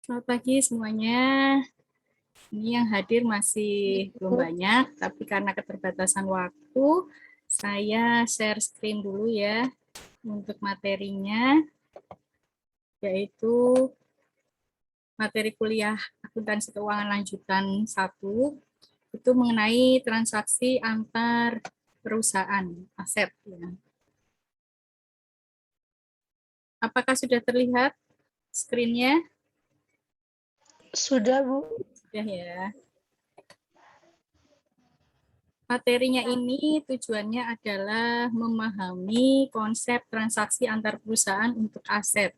Selamat pagi semuanya. Ini yang hadir masih belum banyak, tapi karena keterbatasan waktu, saya share screen dulu ya untuk materinya, yaitu materi kuliah akuntansi keuangan lanjutan 1, itu mengenai transaksi antar perusahaan aset. Ya. Apakah sudah terlihat screen-nya? Sudah, Bu. Sudah ya. Materinya ini tujuannya adalah memahami konsep transaksi antar perusahaan untuk aset.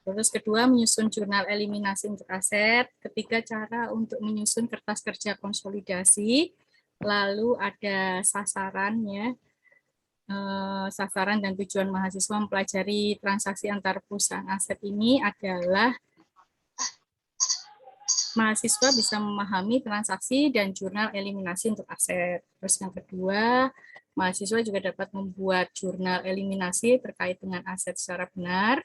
Terus kedua, menyusun jurnal eliminasi untuk aset. Ketiga, cara untuk menyusun kertas kerja konsolidasi. Lalu ada sasarannya, sasaran dan tujuan mahasiswa mempelajari transaksi antar perusahaan aset ini adalah mahasiswa bisa memahami transaksi dan jurnal eliminasi untuk aset. Terus yang kedua, mahasiswa juga dapat membuat jurnal eliminasi terkait dengan aset secara benar.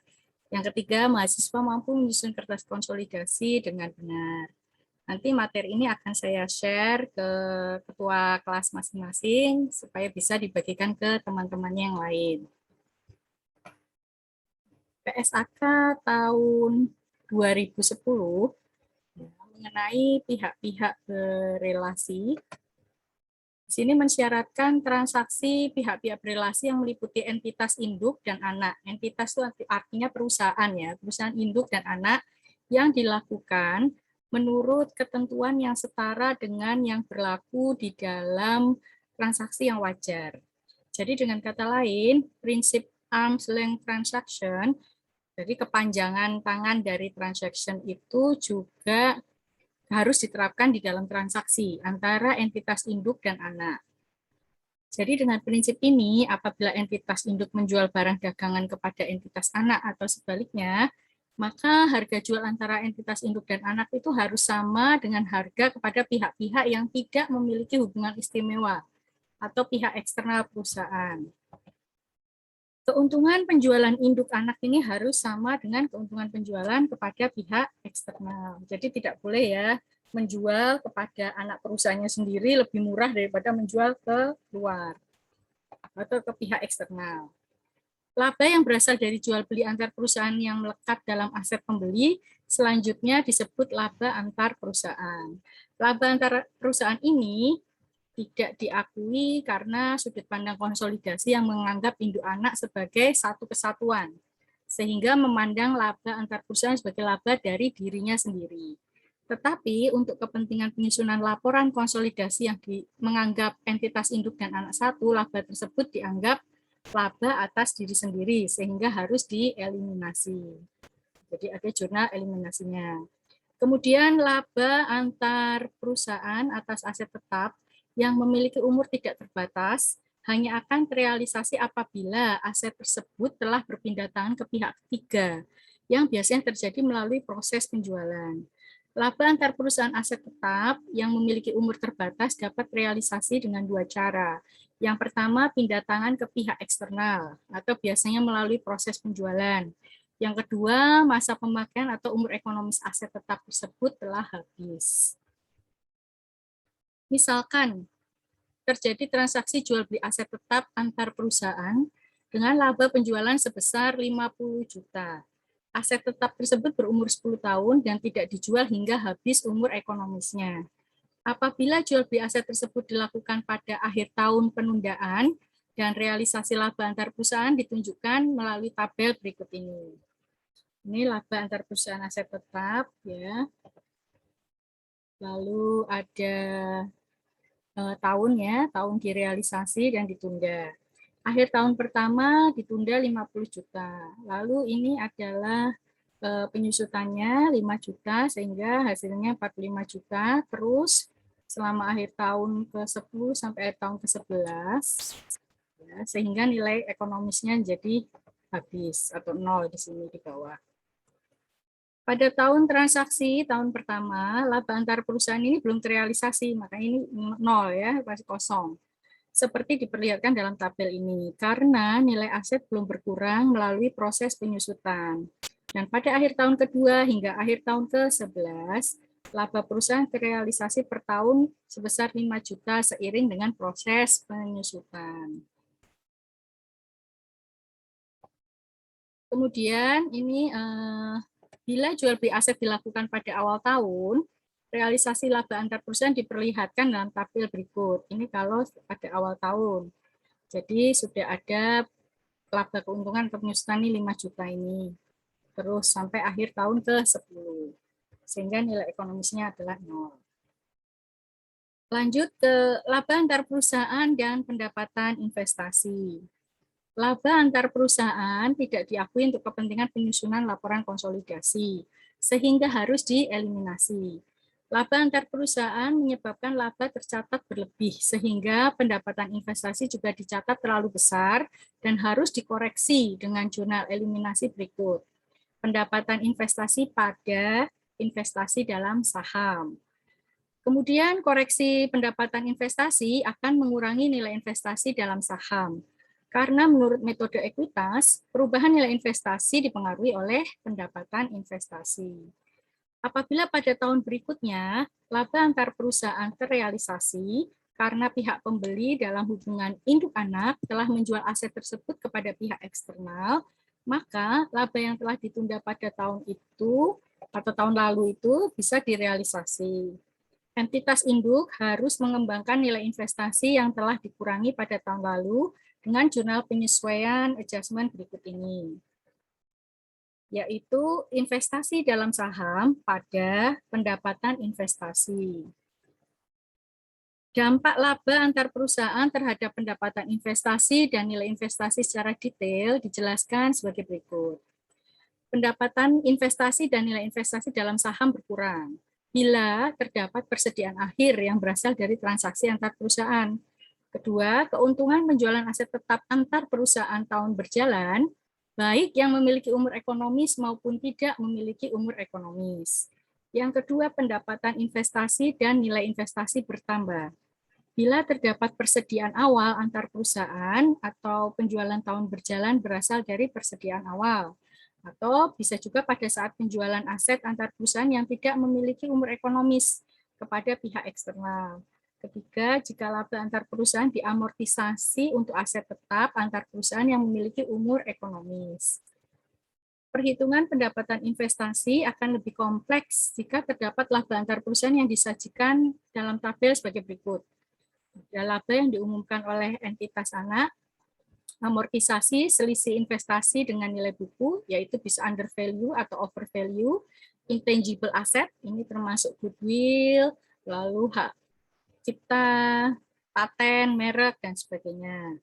Yang ketiga, mahasiswa mampu menyusun kertas konsolidasi dengan benar. Nanti materi ini akan saya share ke ketua kelas masing-masing supaya bisa dibagikan ke teman-temannya yang lain. PSAK tahun 2010 mengenai pihak-pihak berelasi. Di sini mensyaratkan transaksi pihak-pihak berelasi yang meliputi entitas induk dan anak. Entitas itu artinya perusahaan ya, perusahaan induk dan anak yang dilakukan menurut ketentuan yang setara dengan yang berlaku di dalam transaksi yang wajar. Jadi dengan kata lain, prinsip arm's length transaction, jadi kepanjangan tangan dari transaction itu juga harus diterapkan di dalam transaksi antara entitas induk dan anak. Jadi dengan prinsip ini, apabila entitas induk menjual barang dagangan kepada entitas anak atau sebaliknya, maka harga jual antara entitas induk dan anak itu harus sama dengan harga kepada pihak-pihak yang tidak memiliki hubungan istimewa atau pihak eksternal perusahaan. Keuntungan penjualan induk anak ini harus sama dengan keuntungan penjualan kepada pihak eksternal. Jadi tidak boleh ya menjual kepada anak perusahaannya sendiri lebih murah daripada menjual ke luar atau ke pihak eksternal. Laba yang berasal dari jual beli antar perusahaan yang melekat dalam aset pembeli selanjutnya disebut laba antar perusahaan. Laba antar perusahaan ini tidak diakui karena sudut pandang konsolidasi yang menganggap induk anak sebagai satu kesatuan, sehingga memandang laba antar perusahaan sebagai laba dari dirinya sendiri. Tetapi untuk kepentingan penyusunan laporan konsolidasi yang menganggap entitas induk dan anak satu, laba tersebut dianggap laba atas diri sendiri, sehingga harus dieliminasi. Jadi ada jurnal eliminasinya. Kemudian laba antar perusahaan atas aset tetap yang memiliki umur tidak terbatas hanya akan terrealisasi apabila aset tersebut telah berpindah tangan ke pihak ketiga, yang biasanya terjadi melalui proses penjualan. Laba antar perusahaan aset tetap yang memiliki umur terbatas dapat realisasi dengan dua cara. Yang pertama, pindah tangan ke pihak eksternal, atau biasanya melalui proses penjualan. Yang kedua, masa pemakaian atau umur ekonomis aset tetap tersebut telah habis. Misalkan, terjadi transaksi jual beli aset tetap antar perusahaan dengan laba penjualan sebesar 50 juta. Aset tetap tersebut berumur 10 tahun dan tidak dijual hingga habis umur ekonomisnya. Apabila jual beli aset tersebut dilakukan pada akhir tahun penundaan dan realisasi laba antar perusahaan ditunjukkan melalui tabel berikut ini. Ini laba antar perusahaan aset tetap ya. Lalu ada tahunnya, tahun direalisasi dan ditunda. Akhir tahun pertama ditunda 50 juta. Lalu ini adalah penyusutannya 5 juta sehingga hasilnya 45 juta. Terus selama akhir tahun ke-10 sampai akhir tahun ke-11 ya, sehingga nilai ekonomisnya jadi habis atau nol di sini di bawah. Pada tahun transaksi, tahun pertama, laba antar perusahaan ini belum terrealisasi, maka ini nol ya, masih kosong. Seperti diperlihatkan dalam tabel ini, karena nilai aset belum berkurang melalui proses penyusutan. Dan pada akhir tahun kedua hingga akhir tahun ke-11, laba perusahaan terrealisasi per tahun sebesar 5 juta seiring dengan proses penyusutan. Kemudian ini bila jual beli aset dilakukan pada awal tahun, realisasi laba antar perusahaan diperlihatkan dalam tabel berikut. Ini kalau pada awal tahun. Jadi sudah ada laba keuntungan penyusutan ini 5 juta ini. Terus sampai akhir tahun ke-10. Sehingga nilai ekonomisnya adalah 0. Lanjut ke laba antar perusahaan dan pendapatan investasi. Laba antar perusahaan tidak diakui untuk kepentingan penyusunan laporan konsolidasi, sehingga harus dieliminasi. Laba antar perusahaan menyebabkan laba tercatat berlebih, sehingga pendapatan investasi juga dicatat terlalu besar dan harus dikoreksi dengan jurnal eliminasi berikut. Pendapatan investasi pada investasi dalam saham. Kemudian koreksi pendapatan investasi akan mengurangi nilai investasi dalam saham. Karena menurut metode ekuitas, perubahan nilai investasi dipengaruhi oleh pendapatan investasi. Apabila pada tahun berikutnya, laba antar perusahaan terrealisasi karena pihak pembeli dalam hubungan induk anak telah menjual aset tersebut kepada pihak eksternal, maka laba yang telah ditunda pada tahun itu atau tahun lalu itu bisa direalisasi. Entitas induk harus mengembangkan nilai investasi yang telah dikurangi pada tahun lalu dengan jurnal penyesuaian adjustment berikut ini, yaitu investasi dalam saham pada pendapatan investasi. Dampak laba antar perusahaan terhadap pendapatan investasi dan nilai investasi secara detail dijelaskan sebagai berikut. Pendapatan investasi dan nilai investasi dalam saham berkurang bila terdapat persediaan akhir yang berasal dari transaksi antar perusahaan. Kedua, keuntungan penjualan aset tetap antar perusahaan tahun berjalan, baik yang memiliki umur ekonomis maupun tidak memiliki umur ekonomis. Yang kedua, pendapatan investasi dan nilai investasi bertambah. Bila terdapat persediaan awal antar perusahaan atau penjualan tahun berjalan berasal dari persediaan awal, atau bisa juga pada saat penjualan aset antar perusahaan yang tidak memiliki umur ekonomis kepada pihak eksternal. Ketiga, jika laba antar perusahaan diamortisasi untuk aset tetap antar perusahaan yang memiliki umur ekonomis. Perhitungan pendapatan investasi akan lebih kompleks jika terdapat laba antar perusahaan yang disajikan dalam tabel sebagai berikut. Ada laba yang diumumkan oleh entitas anak, amortisasi selisih investasi dengan nilai buku, yaitu bisa under value atau over value, intangible asset, ini termasuk goodwill, lalu hak cipta, paten, merek, dan sebagainya.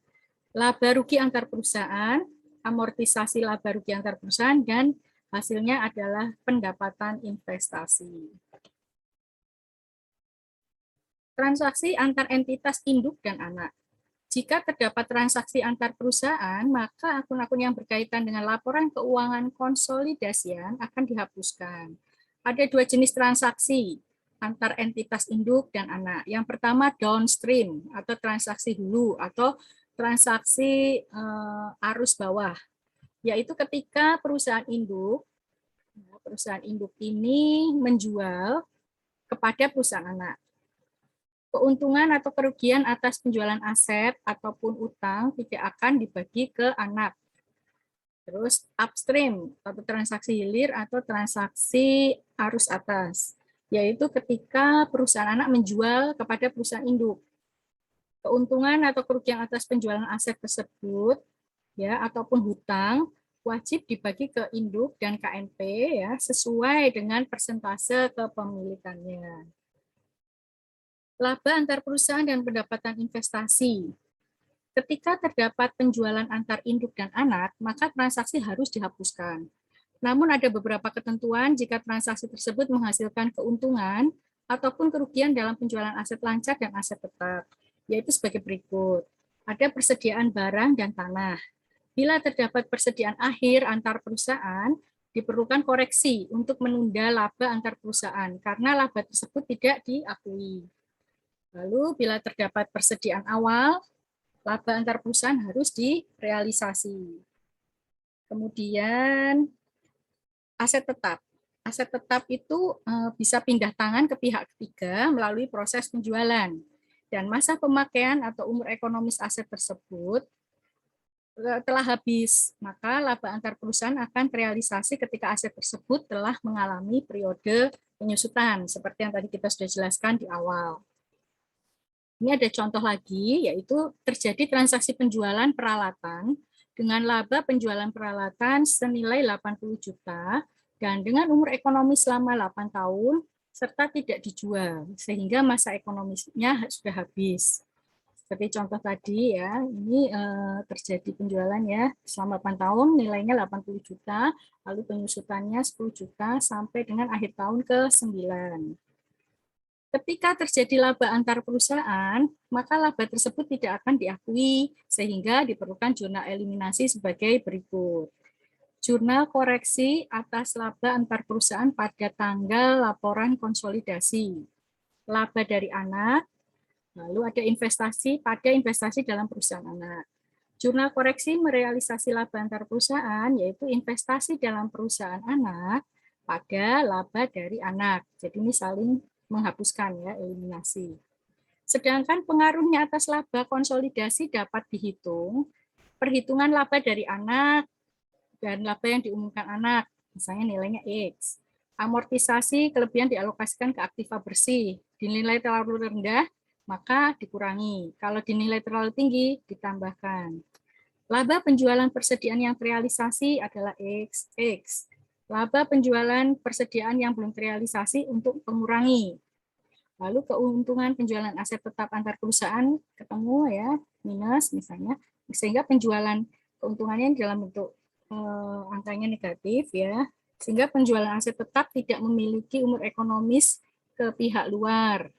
Laba rugi antar perusahaan, amortisasi laba rugi antar perusahaan, dan hasilnya adalah pendapatan investasi. Transaksi antar entitas induk dan anak. Jika terdapat transaksi antar perusahaan, maka akun-akun yang berkaitan dengan laporan keuangan konsolidasian akan dihapuskan. Ada dua jenis transaksi antar entitas induk dan anak. Yang pertama downstream atau transaksi hulu atau transaksi arus bawah, yaitu ketika perusahaan induk ini menjual kepada perusahaan anak. Keuntungan atau kerugian atas penjualan aset ataupun utang tidak akan dibagi ke anak. Terus upstream atau transaksi hilir atau transaksi arus atas, yaitu ketika perusahaan anak menjual kepada perusahaan induk. Keuntungan atau kerugian atas penjualan aset tersebut ya ataupun hutang wajib dibagi ke induk dan KNP ya sesuai dengan persentase kepemilikannya. Laba antar perusahaan dan pendapatan investasi. Ketika terdapat penjualan antar induk dan anak, maka transaksi harus dihapuskan. Namun ada beberapa ketentuan jika transaksi tersebut menghasilkan keuntungan ataupun kerugian dalam penjualan aset lancar dan aset tetap, yaitu sebagai berikut. Ada persediaan barang dan tanah. Bila terdapat persediaan akhir antar perusahaan, diperlukan koreksi untuk menunda laba antar perusahaan karena laba tersebut tidak diakui. Lalu bila terdapat persediaan awal, laba antar perusahaan harus direalisasi. Kemudian aset tetap. Aset tetap itu bisa pindah tangan ke pihak ketiga melalui proses penjualan. Dan masa pemakaian atau umur ekonomis aset tersebut telah habis, maka laba antar perusahaan akan terrealisasi ketika aset tersebut telah mengalami periode penyusutan, seperti yang tadi kita sudah jelaskan di awal. Ini ada contoh lagi, yaitu terjadi transaksi penjualan peralatan dengan laba penjualan peralatan senilai 80 juta dan dengan umur ekonomi selama 8 tahun, serta tidak dijual, sehingga masa ekonomisnya sudah habis. Seperti contoh tadi ya, ini terjadi penjualan ya selama 8 tahun, nilainya 80 juta, lalu penyusutannya 10 juta sampai dengan akhir tahun ke-9. Ketika terjadi laba antar perusahaan, maka laba tersebut tidak akan diakui, sehingga diperlukan jurnal eliminasi sebagai berikut. Jurnal koreksi atas laba antar perusahaan pada tanggal laporan konsolidasi. Laba dari anak, lalu ada investasi pada investasi dalam perusahaan anak. Jurnal koreksi merealisasi laba antar perusahaan, yaitu investasi dalam perusahaan anak pada laba dari anak. Jadi ini saling menghapuskan ya, eliminasi. Sedangkan pengaruhnya atas laba konsolidasi dapat dihitung, perhitungan laba dari anak dan laba yang diumumkan anak, misalnya nilainya X. Amortisasi kelebihan dialokasikan ke aktiva bersih, dinilai terlalu rendah, maka dikurangi. Kalau dinilai terlalu tinggi, ditambahkan. Laba penjualan persediaan yang terrealisasi adalah X. Laba penjualan persediaan yang belum terrealisasi untuk mengurangi. Lalu keuntungan penjualan aset tetap antar perusahaan ketemu ya, minus misalnya, sehingga penjualan keuntungannya dalam bentuk angkanya negatif ya, sehingga penjualan aset tetap tidak memiliki umur ekonomis ke pihak luar.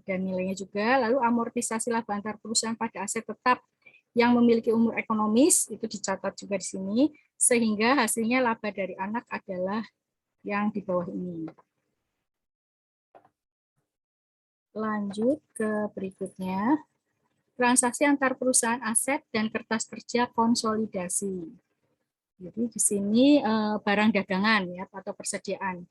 Dan nilainya juga, lalu amortisasi laba antar perusahaan pada aset tetap yang memiliki umur ekonomis, itu dicatat juga di sini, sehingga hasilnya laba dari anak adalah yang di bawah ini. Lanjut ke berikutnya, transaksi antar perusahaan aset dan kertas kerja konsolidasi. Jadi di sini barang dagangan ya atau persediaan.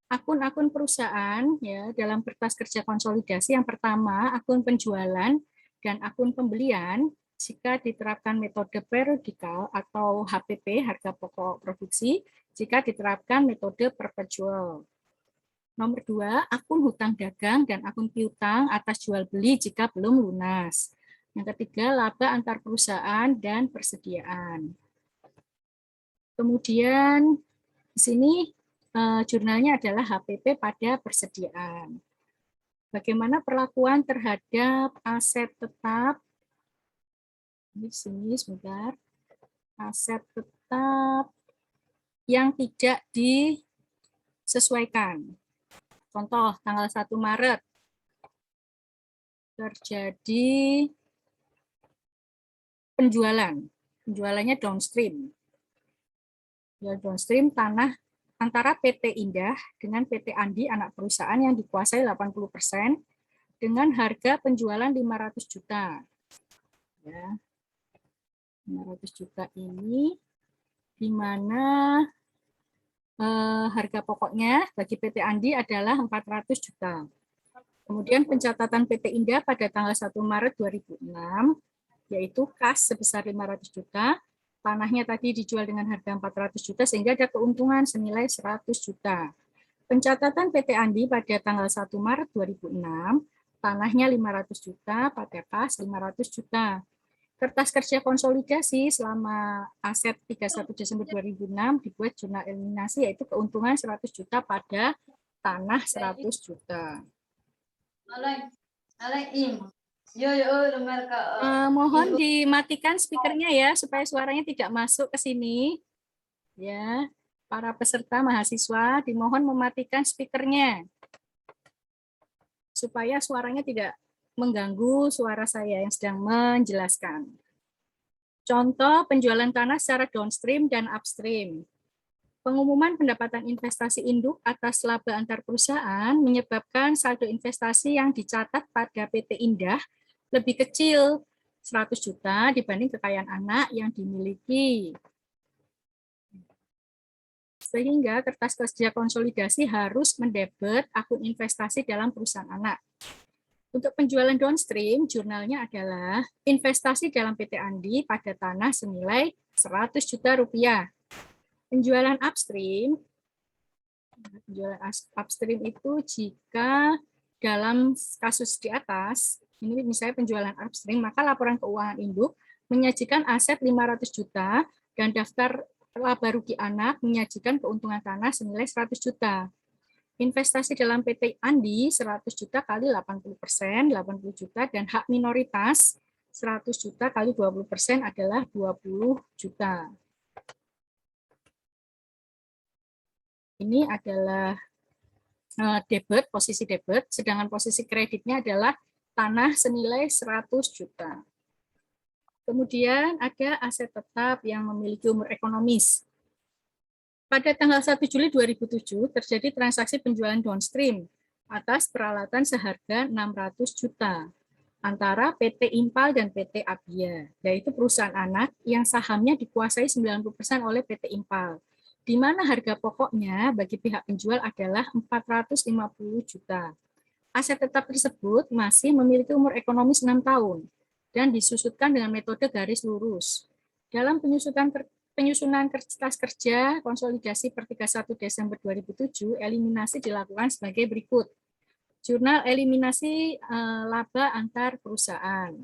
Akun-akun perusahaan ya dalam kertas kerja konsolidasi yang pertama akun penjualan dan akun pembelian jika diterapkan metode periodikal atau HPP harga pokok produksi jika diterapkan metode perpetual. Nomor 2, akun hutang dagang dan akun piutang atas jual beli jika belum lunas. Yang ketiga, laba antar perusahaan dan persediaan. Kemudian di sini jurnalnya adalah HPP pada persediaan. Bagaimana perlakuan terhadap aset tetap? Di sini sebentar. Aset tetap yang tidak disesuaikan. Contoh, tanggal 1 Maret terjadi penjualannya downstream. Ya, downstream tanah antara PT Indah dengan PT Andi anak perusahaan yang dikuasai 80% dengan harga penjualan 500 juta. Ya. 500 juta ini di mana harga pokoknya bagi PT Andi adalah 400 juta. Kemudian pencatatan PT Indah pada tanggal 1 Maret 2006 yaitu kas sebesar 500 juta, tanahnya tadi dijual dengan harga 400 juta sehingga ada keuntungan senilai 100 juta. Pencatatan PT Andi pada tanggal 1 Maret 2006, tanahnya 500 juta, pada kas 500 juta. Kertas kerja konsolidasi selama aset 31 Desember 2006 dibuat jurnal eliminasi yaitu keuntungan 100 juta pada tanah 100 juta. Mohon dimatikan speakernya ya supaya suaranya tidak masuk ke sini. Ya, para peserta mahasiswa dimohon mematikan speakernya supaya suaranya tidak mengganggu suara saya yang sedang menjelaskan. Contoh penjualan tanah secara downstream dan upstream. Pengumuman pendapatan investasi induk atas laba antar perusahaan menyebabkan saldo investasi yang dicatat pada PT Indah lebih kecil 100 juta dibanding kekayaan anak yang dimiliki. Sehingga kertas kerja konsolidasi harus mendebet akun investasi dalam perusahaan anak. Untuk penjualan downstream, jurnalnya adalah investasi dalam PT Andi pada tanah senilai 100 juta rupiah. Penjualan upstream itu jika dalam kasus di atas, ini misalnya penjualan upstream, maka laporan keuangan induk menyajikan aset 500 juta dan daftar laba rugi anak menyajikan keuntungan tanah senilai 100 juta. Investasi dalam PT Andi 100 juta kali 80%, 80 juta, dan hak minoritas 100 juta kali 20% adalah 20 juta. Ini adalah debit, posisi debit, sedangkan posisi kreditnya adalah tanah senilai 100 juta. Kemudian ada aset tetap yang memiliki umur ekonomis. Pada tanggal 1 Juli 2007 terjadi transaksi penjualan downstream atas peralatan seharga 600 juta antara PT Impal dan PT Abia, yaitu perusahaan anak yang sahamnya dikuasai 90% oleh PT Impal, di mana harga pokoknya bagi pihak penjual adalah 450 juta. Aset tetap tersebut masih memiliki umur ekonomis 6 tahun dan disusutkan dengan metode garis lurus. Dalam penyusunan kertas kerja konsolidasi per 31 Desember 2007, eliminasi dilakukan sebagai berikut. Jurnal eliminasi laba antar perusahaan.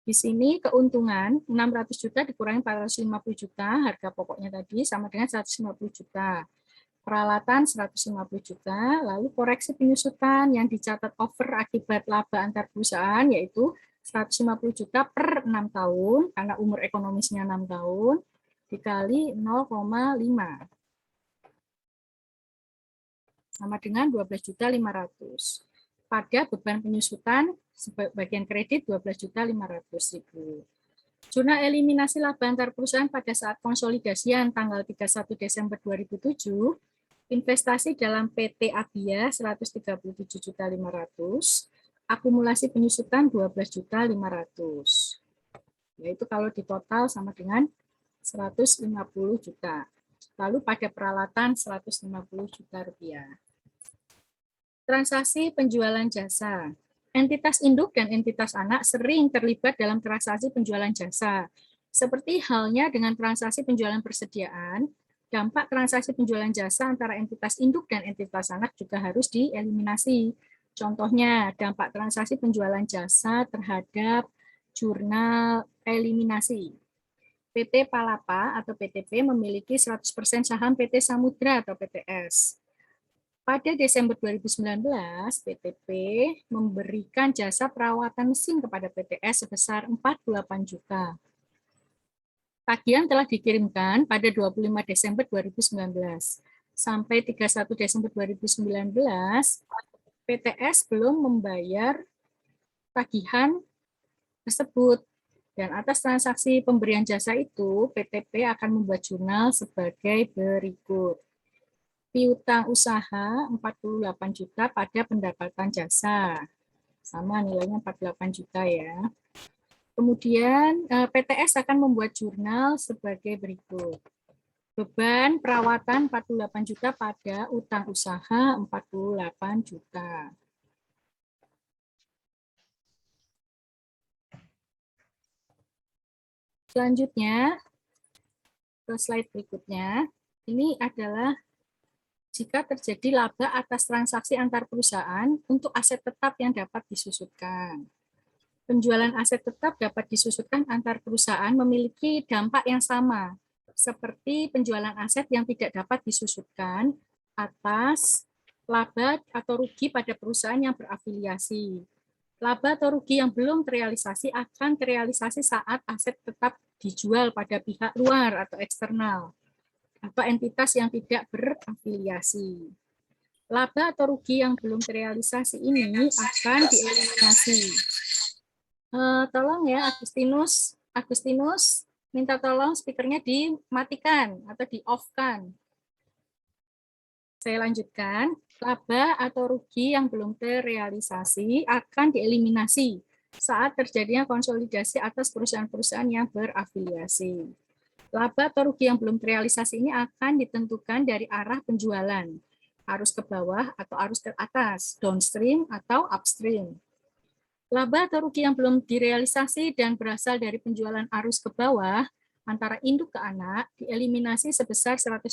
Di sini keuntungan 600 juta dikurangi 450 juta, harga pokoknya tadi sama dengan 150 juta. Peralatan 150 juta, lalu koreksi penyusutan yang dicatat over akibat laba antar perusahaan yaitu 150 juta per 6 tahun, karena umur ekonomisnya 6 tahun, dikali 0,5. Sama dengan 12.500.000. Pada beban penyusutan, bagian kredit 12.500.000. Jurnal eliminasi laba antar perusahaan pada saat konsolidasian tanggal 31 Desember 2007, investasi dalam PT Abia 137.500.000, akumulasi penyusutan 12.500.000. Yaitu kalau ditotal sama dengan 150 juta. Lalu pada peralatan 150 juta rupiah. Transaksi penjualan jasa. Entitas induk dan entitas anak sering terlibat dalam transaksi penjualan jasa. Seperti halnya dengan transaksi penjualan persediaan, dampak transaksi penjualan jasa antara entitas induk dan entitas anak juga harus dieliminasi. Contohnya, dampak transaksi penjualan jasa terhadap jurnal eliminasi. PT Palapa atau PTP memiliki 100% saham PT Samudra atau PTS. Pada Desember 2019, PTP memberikan jasa perawatan mesin kepada PTS sebesar 48 juta. Tagihan telah dikirimkan pada 25 Desember 2019. Sampai 31 Desember 2019, PTS belum membayar tagihan tersebut. Dan atas transaksi pemberian jasa itu, PTP akan membuat jurnal sebagai berikut. Piutang usaha 48 juta pada pendapatan jasa. Sama nilainya 48 juta ya. Kemudian PTS akan membuat jurnal sebagai berikut. Beban perawatan 48 juta pada utang usaha 48 juta. Selanjutnya, ke slide berikutnya, ini adalah jika terjadi laba atas transaksi antar perusahaan untuk aset tetap yang dapat disusutkan. Penjualan aset tetap dapat disusutkan antar perusahaan memiliki dampak yang sama, seperti penjualan aset yang tidak dapat disusutkan atas laba atau rugi pada perusahaan yang berafiliasi. Laba atau rugi yang belum terrealisasi akan terrealisasi saat aset tetap dijual pada pihak luar atau eksternal, atau entitas yang tidak berafiliasi. Laba atau rugi yang belum terrealisasi ini akan dieliminasi. Tolong ya Agustinus, minta tolong speakernya dimatikan atau di-off-kan. Saya lanjutkan. Laba atau rugi yang belum terrealisasi akan dieliminasi saat terjadinya konsolidasi atas perusahaan-perusahaan yang berafiliasi. Laba atau rugi yang belum terrealisasi ini akan ditentukan dari arah penjualan, arus ke bawah atau arus ke atas, downstream atau upstream. Laba atau rugi yang belum direalisasi dan berasal dari penjualan arus ke bawah antara induk ke anak dieliminasi sebesar 100%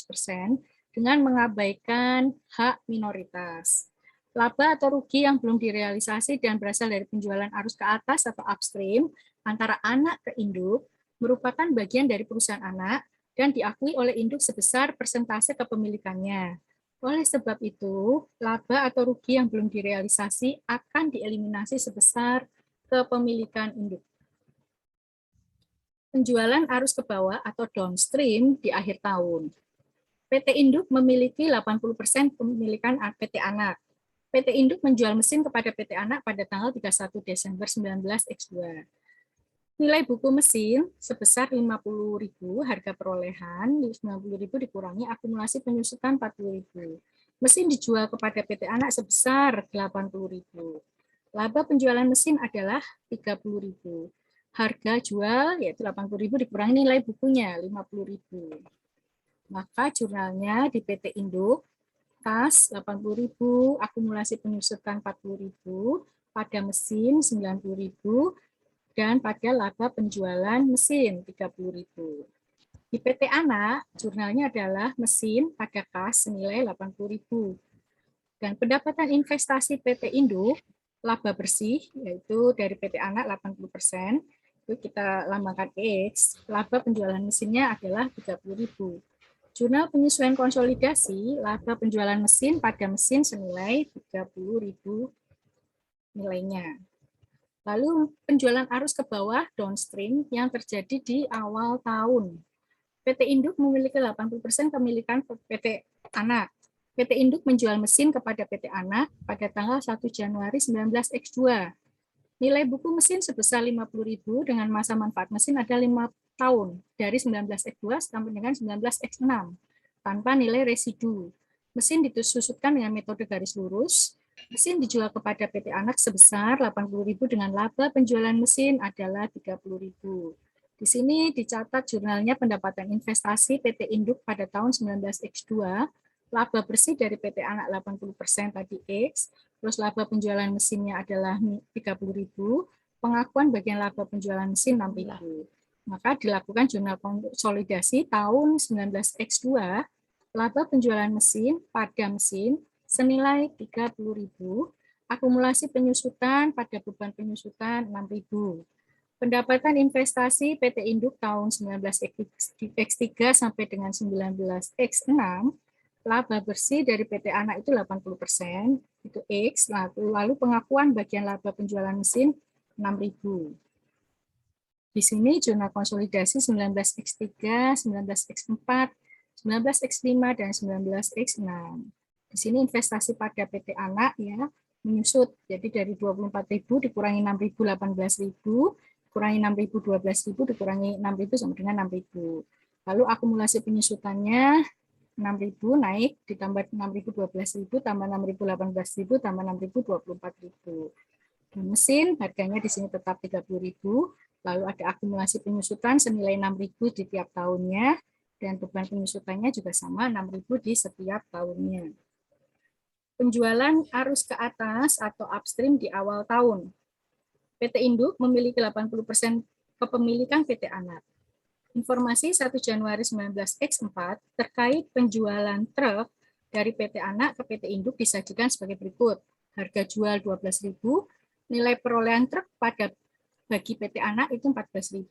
dengan mengabaikan hak minoritas. Laba atau rugi yang belum direalisasi dan berasal dari penjualan arus ke atas atau upstream antara anak ke induk merupakan bagian dari perusahaan anak dan diakui oleh induk sebesar persentase kepemilikannya. Oleh sebab itu, laba atau rugi yang belum direalisasi akan dieliminasi sebesar kepemilikan induk. Penjualan arus ke bawah atau downstream di akhir tahun. PT Induk memiliki 80% kepemilikan PT Anak. PT Induk menjual mesin kepada PT Anak pada tanggal 31 Desember 19X2. Nilai buku mesin sebesar 50.000, harga perolehan 90.000 dikurangi akumulasi penyusutan 40.000. Mesin dijual kepada PT Anak sebesar 80.000. Laba penjualan mesin adalah 30.000. Harga jual yaitu 80.000 dikurangi nilai bukunya 50.000. Maka jurnalnya di PT Induk kas 80.000, akumulasi penyusutan 40.000, pada mesin 90.000, dan pada laba penjualan mesin 30.000. Di PT Anak, jurnalnya adalah mesin pada kas senilai 80.000. Dan pendapatan investasi PT Induk, laba bersih, yaitu dari PT Anak 80%, itu kita lambangkan X, laba penjualan mesinnya adalah 30.000. Jurnal penyesuaian konsolidasi, laba penjualan mesin pada mesin senilai 30.000 nilainya. Lalu penjualan arus ke bawah downstream yang terjadi di awal tahun. PT Induk memiliki 80% kepemilikan PT Anak. PT Induk menjual mesin kepada PT Anak pada tanggal 1 Januari 19X2. Nilai buku mesin sebesar 50.000 dengan masa manfaat mesin ada 5 tahun dari 19X2 sampai dengan 19X6 tanpa nilai residu. Mesin disusutkan dengan metode garis lurus. Mesin dijual kepada PT Anak sebesar 80.000 dengan laba penjualan mesin adalah 30.000. Di sini dicatat jurnalnya pendapatan investasi PT Induk pada tahun 19X2, laba bersih dari PT Anak 80% tadi X, terus laba penjualan mesinnya adalah 30.000, pengakuan bagian laba penjualan mesin 6.000. Maka dilakukan jurnal konsolidasi tahun 19X2, laba penjualan mesin pada mesin senilai 30.000, akumulasi penyusutan pada beban penyusutan 6.000. Pendapatan investasi PT Induk tahun 19X3 sampai dengan 19X6, laba bersih dari PT Anak itu 80%, itu X, lalu pengakuan bagian laba penjualan mesin 6.000. Di sini jurnal konsolidasi 19X3, 19X4, 19X5, dan 19X6. Di sini investasi pada PT Anak ya menyusut, jadi dari 24.000 dikurangi 6.000 18.000, dikurangi 6.000 12.000, dikurangi 6.000 sama dengan 6.000. Lalu akumulasi penyusutannya 6.000 naik ditambah 6.000 12.000 tambah 6.000 18.000 tambah 6.000 24.000. Dan mesin harganya di sini tetap 30.000. Lalu ada akumulasi penyusutan senilai 6.000 di tiap tahunnya dan beban penyusutannya juga sama 6.000 di setiap tahunnya. Penjualan arus ke atas atau upstream di awal tahun. PT Induk memiliki 80% kepemilikan PT Anak. Informasi 1 Januari 19X4 terkait penjualan truk dari PT Anak ke PT Induk disajikan sebagai berikut. Harga jual 12.000, nilai perolehan truk pada bagi PT Anak itu 14.000,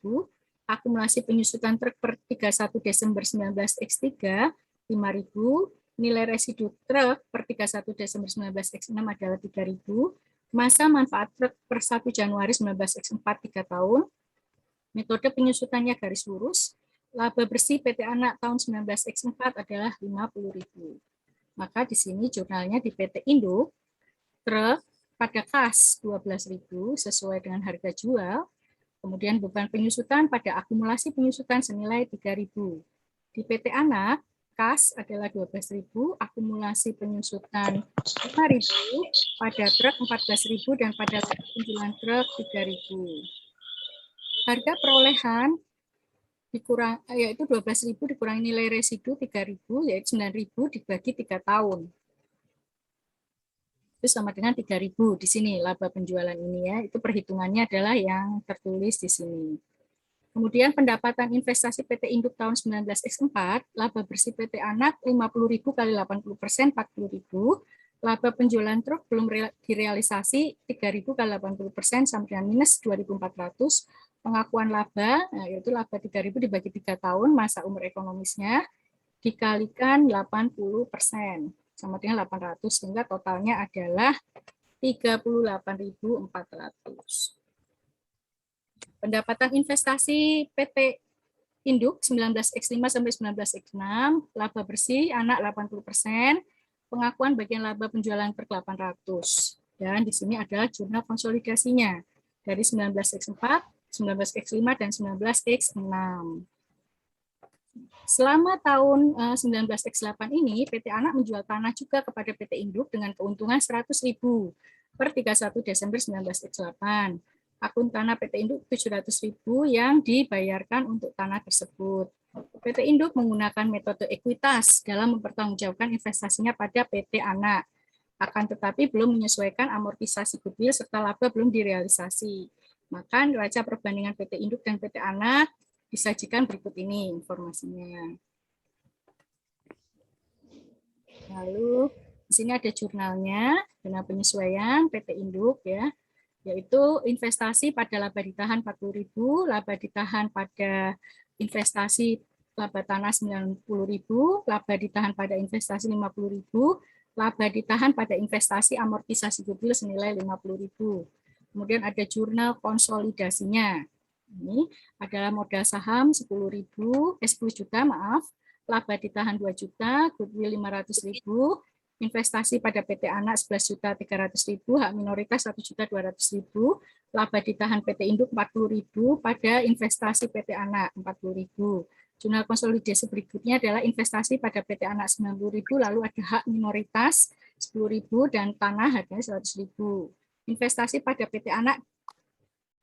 akumulasi penyusutan truk per 31 Desember 19X3 5.000, nilai residu truk per 31 Desember 19X6 adalah 3.000, masa manfaat truk per 1 Januari 19X4 3 tahun, metode penyusutannya garis lurus, laba bersih PT Anak tahun 19X4 adalah 50.000. Maka di sini jurnalnya di PT Induk, truk pada kas 12.000 sesuai dengan harga jual, kemudian beban penyusutan pada akumulasi penyusutan senilai 3.000. Di PT Anak, kas adalah 12.000, akumulasi penyusutan 5.000, pada truk 14.000 dan pada penjualan truk 3.000. Harga perolehan yaitu 12.000 dikurangi nilai residu 3.000, yaitu 9.000 dibagi 3 tahun. Itu sama dengan 3.000 di sini laba penjualan ini ya. Itu perhitungannya adalah yang tertulis di sini. Kemudian pendapatan investasi PT Induk tahun 19X4, laba bersih PT Anak 50.000 kali 80%, 40.000. Laba penjualan truk belum direalisasi 3.000 kali 80% sampai dengan minus 2.400. Pengakuan laba, yaitu laba 3.000 dibagi 3 tahun masa umur ekonomisnya, dikalikan 80%, sama dengan 800, sehingga totalnya adalah 38.400. Pendapatan investasi PT Induk 19X5 sampai 19X6, laba bersih Anak 80%, pengakuan bagian laba penjualan per 800. Dan di sini adalah jurnal konsolidasinya dari 19X4, 19X5, dan 19X6. Selama tahun 19X8 ini, PT Anak menjual tanah juga kepada PT Induk dengan keuntungan 100.000 per 31 Desember 19X8. Akun tanah PT Induk 700.000 yang dibayarkan untuk tanah tersebut. PT Induk menggunakan metode ekuitas dalam mempertanggungjawabkan investasinya pada PT Anak. Akan tetapi belum menyesuaikan amortisasi goodwill serta laba belum direalisasi. Maka neraca perbandingan PT Induk dan PT Anak disajikan berikut ini informasinya. Lalu di sini ada jurnalnya dengan penyesuaian PT Induk ya, yaitu investasi pada laba ditahan 40.000, laba ditahan pada investasi laba tanah 90.000, laba ditahan pada investasi 50.000, laba ditahan pada investasi amortisasi goodwill senilai 50.000. Kemudian ada jurnal konsolidasinya. Ini adalah modal saham 10 juta, laba ditahan 2 juta, goodwill 500.000, investasi pada PT Anak 11.300.000, hak minoritas 1.200.000, laba ditahan PT Induk 40.000 pada investasi PT Anak 40.000. Jurnal konsolidasi berikutnya adalah investasi pada PT Anak 90.000, lalu ada hak minoritas 10.000 dan tanah harganya 100.000. Investasi pada PT Anak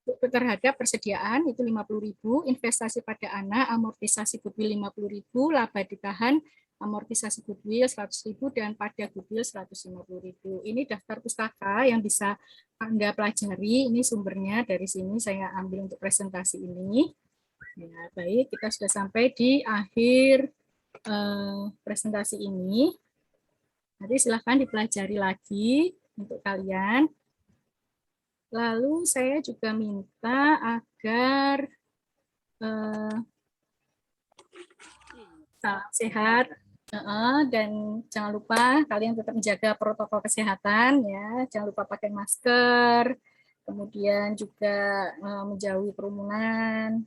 terhadap persediaan itu 50.000, investasi pada Anak, amortisasi goodwill 50.000, laba ditahan, amortisasi goodwill 100.000 dan pada goodwill 150.000. Ini daftar pustaka yang bisa Anda pelajari. Ini sumbernya dari sini saya ambil untuk presentasi ini. Ya, baik, kita sudah sampai di akhir presentasi ini. Nanti silahkan dipelajari lagi untuk kalian. Lalu saya juga minta agar salam sehat dan jangan lupa kalian tetap menjaga protokol kesehatan ya, jangan lupa pakai masker, kemudian juga menjauhi kerumunan,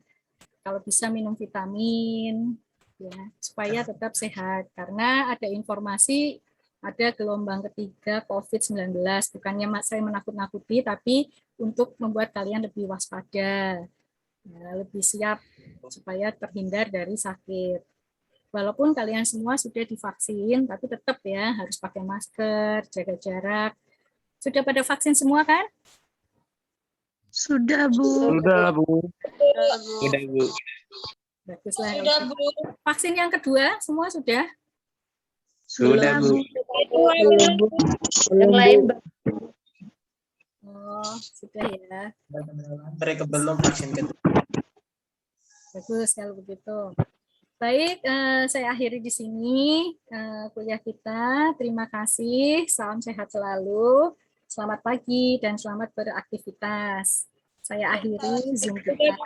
kalau bisa minum vitamin ya supaya tetap sehat, karena ada informasi ada gelombang ketiga COVID-19. Bukannya saya menakut-nakuti, tapi untuk membuat kalian lebih waspada, ya, lebih siap supaya terhindar dari sakit. Walaupun kalian semua sudah divaksin, tapi tetap ya harus pakai masker, jaga jarak. Sudah pada vaksin semua kan? Sudah, Bu. Sudah, Bu. Sudah, Bu. Baguslah. Sudah, Bu. Vaksin yang kedua semua sudah? Sudah, Bu. Yang lain, oh, sudah ya. Mereka belum vaksin kedua. Bagus kalau begitu. Baik, saya akhiri di sini kuliah kita. Terima kasih. Salam sehat selalu. Selamat pagi dan selamat beraktivitas. Saya akhiri Zoom kita.